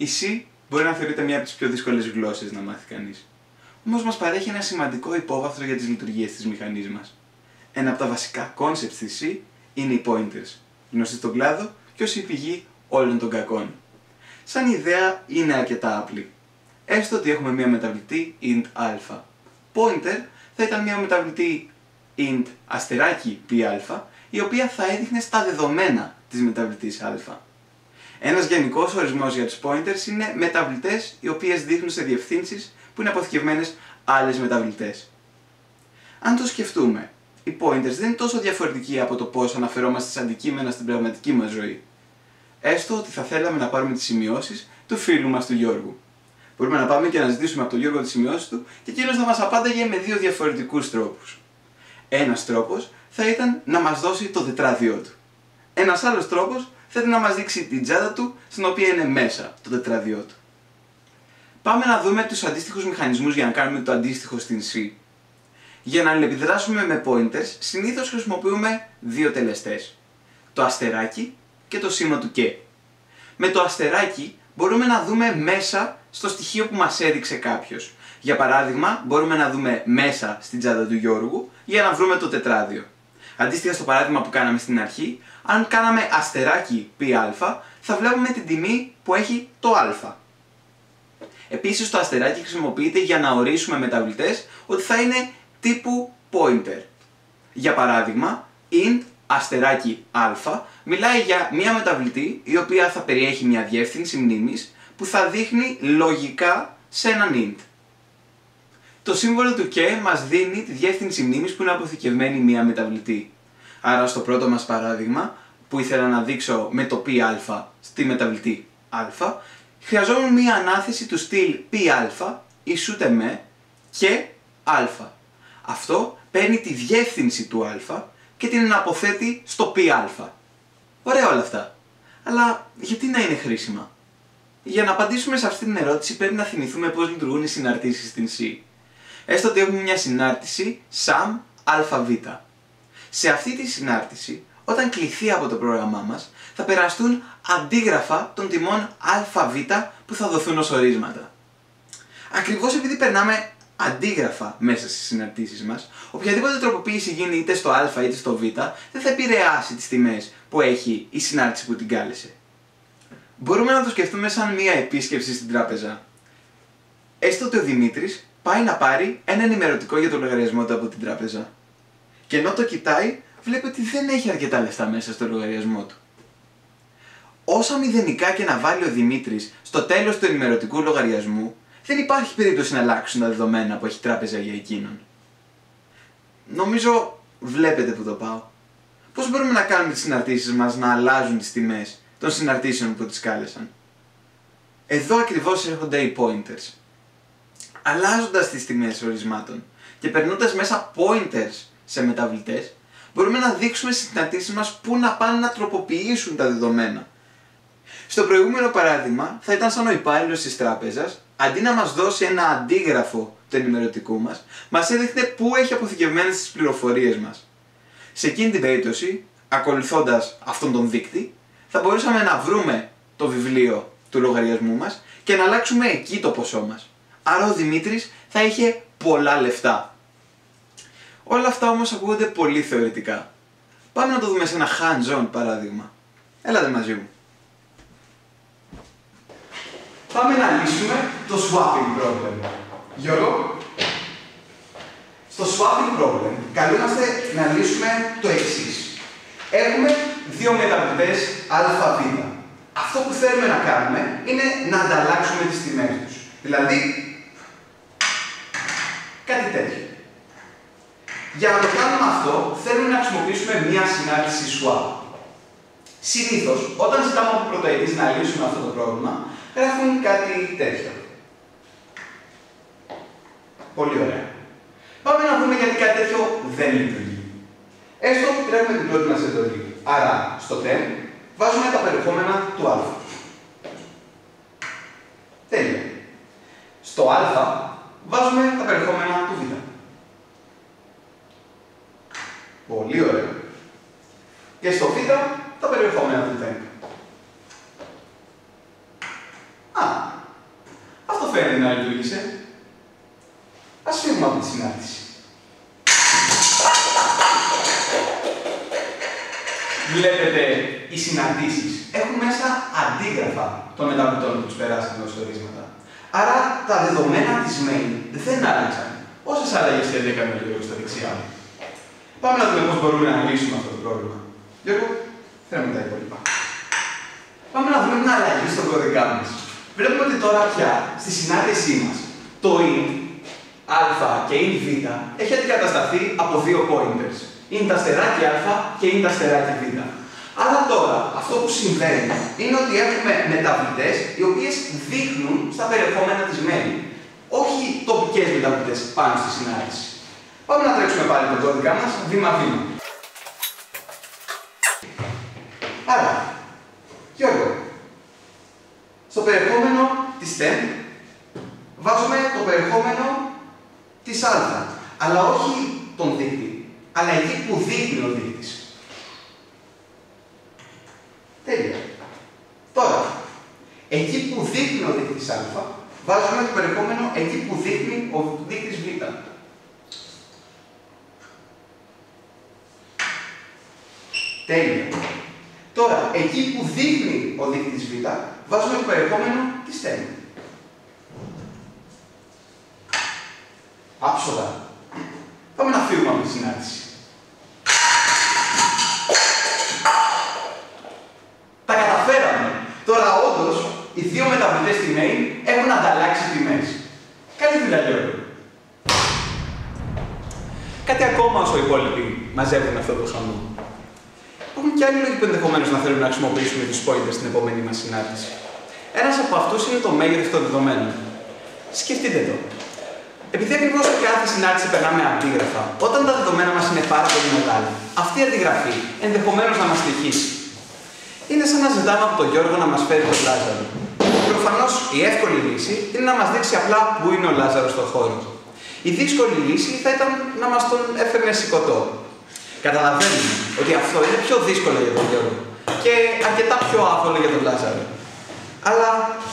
Η C μπορεί να θεωρείται μία από τις πιο δύσκολες γλώσσες να μάθει κανείς. Όμως μας παρέχει ένα σημαντικό υπόβαθρο για τις λειτουργίες της μηχανής μας. Ένα από τα βασικά concepts της C είναι οι pointers, γνωστοί στον κλάδο και ως η πηγή όλων των κακών. Σαν ιδέα είναι αρκετά απλή. Έστω ότι έχουμε μία μεταβλητή int α. Pointer θα ήταν μία μεταβλητή int αστεράκι πα, η οποία θα έδειχνε στα δεδομένα της μεταβλητής α. Ένας γενικός ορισμός για τους pointers είναι μεταβλητές οι οποίες δείχνουν σε διευθύνσεις που είναι αποθηκευμένες άλλες μεταβλητές. Αν το σκεφτούμε, οι pointers δεν είναι τόσο διαφορετικοί από το πώς αναφερόμαστε σε αντικείμενα στην πραγματική μας ζωή. Έστω ότι θα θέλαμε να πάρουμε τις σημειώσεις του φίλου μας του Γιώργου. Μπορούμε να πάμε και να ζητήσουμε από τον Γιώργο τις σημειώσεις του και εκείνος θα μας απάνταγε με δύο διαφορετικούς τρόπους. Ένας τρόπος θα ήταν να μας δώσει το τετράδιό του. Ένας άλλος τρόπος θα ήταν να μας δείξει την τσάντα του, στην οποία είναι μέσα το τετράδιό του. Πάμε να δούμε τους αντίστοιχους μηχανισμούς για να κάνουμε το αντίστοιχο στην C. Για να αλληλεπιδράσουμε με pointers, συνήθως χρησιμοποιούμε δύο τελεστές. Το αστεράκι και το σήμα του και. Με το αστεράκι μπορούμε να δούμε μέσα στο στοιχείο που μας έδειξε κάποιος. Για παράδειγμα, μπορούμε να δούμε μέσα στην τσάντα του Γιώργου για να βρούμε το τετράδιο. Αντίστοιχα στο παράδειγμα που κάναμε στην αρχή, αν κάναμε αστεράκι πα, θα βλέπουμε την τιμή που έχει το α. Επίσης το αστεράκι χρησιμοποιείται για να ορίσουμε μεταβλητές ότι θα είναι τύπου pointer. Για παράδειγμα, int αστεράκι α μιλάει για μια μεταβλητή η οποία θα περιέχει μια διεύθυνση μνήμης που θα δείχνει λογικά σε έναν int. Το σύμβολο του και μας δίνει τη διεύθυνση μνήμης που είναι αποθηκευμένη μια μεταβλητή. Άρα στο πρώτο μας παράδειγμα που ήθελα να δείξω με το πα στη μεταβλητή α, χρειαζόμουν μια ανάθεση του στυλ πα ισούται με και α. Αυτό παίρνει τη διεύθυνση του α και την αποθέτει στο πα. Ωραία όλα αυτά. Αλλά γιατί να είναι χρήσιμα? Για να απαντήσουμε σε αυτή την ερώτηση πρέπει να θυμηθούμε πώς λειτουργούν οι συναρτήσεις στην C. Έστω ότι έχουμε μια συνάρτηση sum αβ. Σε αυτή τη συνάρτηση, όταν κληθεί από το πρόγραμμά μας, θα περαστούν αντίγραφα των τιμών αβ που θα δοθούν ως ορίσματα. Ακριβώς επειδή περνάμε αντίγραφα μέσα στις συναρτήσεις μας, οποιαδήποτε τροποποίηση γίνει είτε στο α είτε στο β δεν θα επηρεάσει τις τιμές που έχει η συνάρτηση που την κάλεσε. Μπορούμε να το σκεφτούμε σαν μία επίσκεψη στην τράπεζα. Έστω ότι ο Δημήτρης πάει να πάρει ένα ενημερωτικό για το λογαριασμό του από την τράπεζα. Και ενώ το κοιτάει, βλέπει ότι δεν έχει αρκετά λεφτά μέσα στο λογαριασμό του. Όσα μηδενικά και να βάλει ο Δημήτρης στο τέλος του ενημερωτικού λογαριασμού, δεν υπάρχει περίπτωση να αλλάξουν τα δεδομένα που έχει η τράπεζα για εκείνον. Νομίζω βλέπετε που το πάω. Πώς μπορούμε να κάνουμε τις συναρτήσεις μας να αλλάζουν τις τιμές των συναρτήσεων που τις κάλεσαν? Εδώ ακριβώς έρχονται οι pointers. Αλλάζοντας τις τιμές ορισμάτων και περνώντας μέσα pointers σε μεταβλητές, μπορούμε να δείξουμε στις συναρτήσεις μας πού να πάνε να τροποποιήσουν τα δεδομένα. Στο προηγούμενο παράδειγμα θα ήταν σαν ο υπάλληλος της τράπεζας, αντί να μας δώσει ένα αντίγραφο του ενημερωτικού μας έδειχνε πού έχει αποθηκευμένες τις πληροφορίες μας. Σε εκείνη την περίπτωση, ακολουθώντας αυτόν τον δείκτη, θα μπορούσαμε να βρούμε το βιβλίο του λογαριασμού μας και να αλλάξουμε εκεί το ποσό μας. Άρα ο Δημήτρης θα είχε πολλά λεφτά. Όλα αυτά όμως ακούγονται πολύ θεωρητικά. Πάμε να το δούμε σε ένα hands-on παράδειγμα. Έλατε μαζί μου. Πάμε να λύσουμε το swapping problem. Γιώργο, στο swapping problem καλούμαστε να λύσουμε το εξής. Έχουμε δύο μεταβλητές αβ. Αυτό που θέλουμε να κάνουμε είναι να ανταλλάξουμε τις τιμές τους. Δηλαδή, κάτι τέτοιο. Για να το κάνουμε αυτό, θέλουμε να χρησιμοποιήσουμε μία συνάρτηση swap. Συνήθως, όταν ζητάμε από πρωτοετής να λύσουμε αυτό το πρόβλημα, γράφουν κάτι τέτοιο. Πολύ ωραία. Πάμε να δούμε γιατί κάτι τέτοιο δεν λειτουργεί. Έστω ότι τρέχουμε την πρώτη μας εντολή. Άρα, στο temp, βάζουμε τα περιεχόμενα του α. Τέλεια. Στο α, βάζουμε τα περιεχόμενα του β. Πολύ ωραία. Και στο β, τα περιεχόμενα του temp. φαίνεται να λειτουργήσε. Ας φύγουμε από τη συνάρτηση. Βλέπετε, οι συναντήσεις έχουν μέσα αντίγραφα των μεταβλητών που τους περάσαν ως ορίσματα. Άρα τα δεδομένα της main δεν άλλαξαν. Όσες αλλαγές και δεν έκανε ο Γιώργος στα δεξιά μου. Πάμε να δούμε πώς μπορούμε να λύσουμε αυτό το πρόβλημα. Γιώργο, θέλουμε τα υπόλοιπα. Πάμε να δούμε μια αλλαγή στον κώδικά μας. Βλέπουμε ότι τώρα πια στη συνάντησή μας το int α και int β έχει αντικατασταθεί από δύο pointers. Είναι τα αστεράκι α και είναι τα αστεράκι β. Άρα τώρα αυτό που συμβαίνει είναι ότι έχουμε μεταβλητές οι οποίες δείχνουν στα περιεχόμενα της main. Όχι τοπικές μεταβλητές πάνω στη συνάντηση. Πάμε να τρέξουμε πάλι τον κώδικα μας βήμα-βήμα. Άρα, Γιώργο, στο περιεχόμενο της temp βάζουμε το περιεχόμενο της α, αλλά όχι τον δείκτη, αλλά εκεί που δείχνει ο δείκτης. Τέλεια. Τώρα, εκεί που δείχνει ο δείκτης α, βάζουμε το περιεχόμενο εκεί που δείχνει ο δείκτης β. Τέλεια. Τώρα, εκεί που δείχνει ο δείκτης β, βάζουμε το περιεχόμενο της temp. Άψογα. Πάμε να φύγουμε από τη συνάντηση. Τα καταφέραμε. Τώρα, όντως, οι δύο μεταβλητές στη main έχουν ανταλλάξει τιμές. Καλή δουλειά, Γιώργο. Κάτι ακόμα όσο οι υπόλοιποι μαζεύουν αυτό το χαμό. Υπάρχουν και άλλοι λόγοι που ενδεχομένως να θέλουν να χρησιμοποιήσουμε τους pointers στην επόμενη μας συνάντηση. Ένας από αυτούς είναι το μέγεθος των δεδομένων. Σκεφτείτε το. Επειδή ακριβώς σε κάθε συνάντηση περνάμε αντίγραφα, όταν τα δεδομένα μας είναι πάρα πολύ μεγάλα, αυτή η αντιγραφή ενδεχομένως να μας στοιχήσει. Είναι σαν να ζητάμε από τον Γιώργο να μας φέρει τον Λάζαρο. Προφανώς η εύκολη λύση είναι να μας δείξει απλά πού είναι ο Λάζαρος στον χώρο. Η δύσκολη λύση θα ήταν να μας τον έφερνε σηκωτό. Καταλαβαίνουμε ότι αυτό είναι πιο δύσκολο για τον Γιώργο και αρκετά πιο άβολο για τον Λάζαρο. Αλλά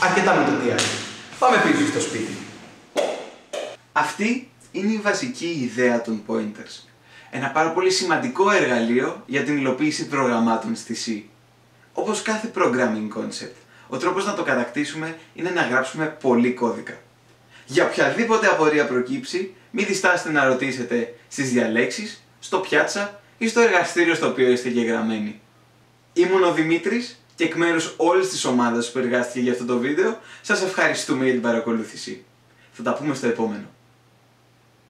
αρκετά με τον Διάκη. Πάμε πίσω στο σπίτι. Αυτή είναι η βασική ιδέα των pointers. Ένα πάρα πολύ σημαντικό εργαλείο για την υλοποίηση προγραμμάτων στη C. Όπως κάθε programming concept, ο τρόπος να το κατακτήσουμε είναι να γράψουμε πολύ κώδικα. Για οποιαδήποτε απορία προκύψει, μην διστάσετε να ρωτήσετε στις διαλέξεις, στο πιάτσα ή στο εργαστήριο στο οποίο είστε εγγεγραμμένοι. Ήμουν ο Δημήτρης και εκ μέρους όλης της ομάδας που εργάστηκε για αυτό το βίντεο, σας ευχαριστούμε για την παρακολούθηση. Θα τα πούμε στο επόμενο.